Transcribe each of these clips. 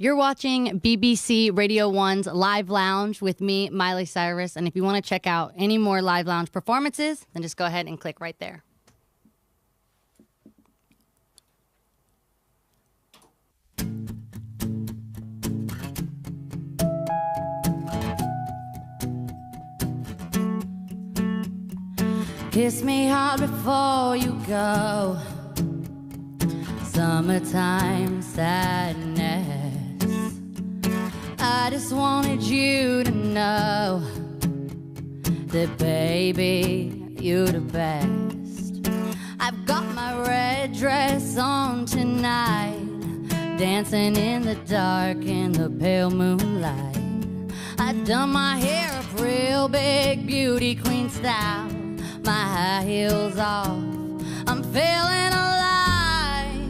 You're watching BBC Radio 1's Live Lounge with me, Miley Cyrus. And if you want to check out any more Live Lounge performances, then just go ahead and click right there. Kiss me hard before you go. Summertime sadness. I just wanted you to know that, baby, you're the best. I've got my red dress on tonight, dancing in the dark in the pale moonlight. I've done my hair up real big, beauty queen style. My high heels off, I'm feeling alive.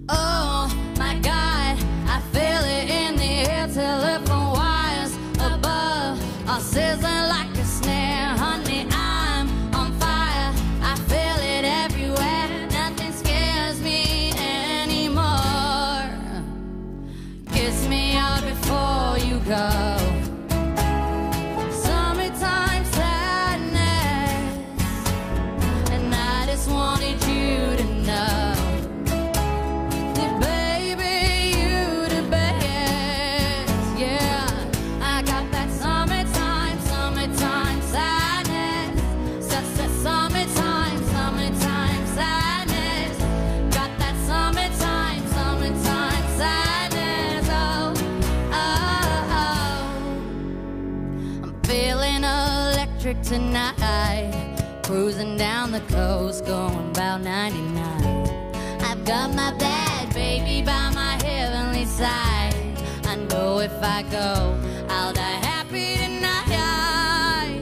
Oh my God, I feel it in the air. Telephone wires above are sizzling like a snare. Honey, I'm on fire, I feel it everywhere. Nothing scares me anymore. Kiss me out before you go. Wanted you to know that, baby, you the best. Yeah, I got that summertime sadness. Summertime sadness. Got that summertime sadness. Oh. I'm feeling electric tonight. Cruising down the coast, going about 99. I've got my bad baby by my heavenly side. I know if I go, I'll die happy tonight.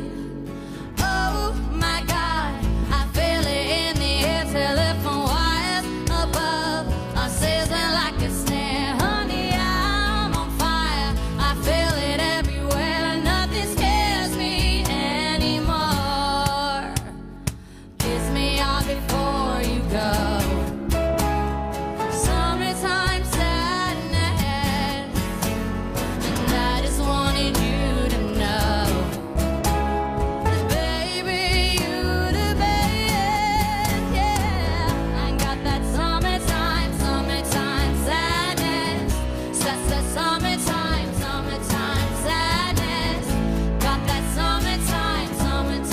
Oh my God, I feel it in the air. Telephone wires above are sizzling like a snare. Honey, I'm on fire, I feel it everywhere. Nothing scares me anymore. Kiss me out before you go. Summertime sadness. And I just wanted you to know that, baby, you the best. Yeah, I got that summertime sadness. Summertime sadness. Got that summertime sadness.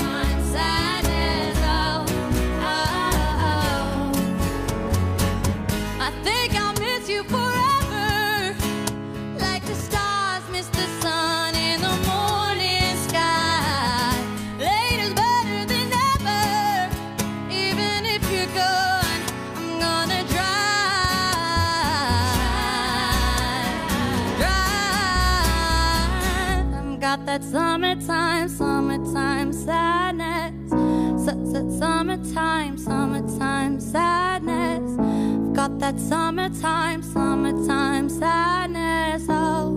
I think I'll miss you forever, like the stars miss the sun in the morning sky. Later's better than ever, even if you're gone, I'm gonna drive. I've got that summertime sadness. Summertime sadness. I've got that summertime sadness. Oh,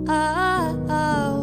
oh, oh.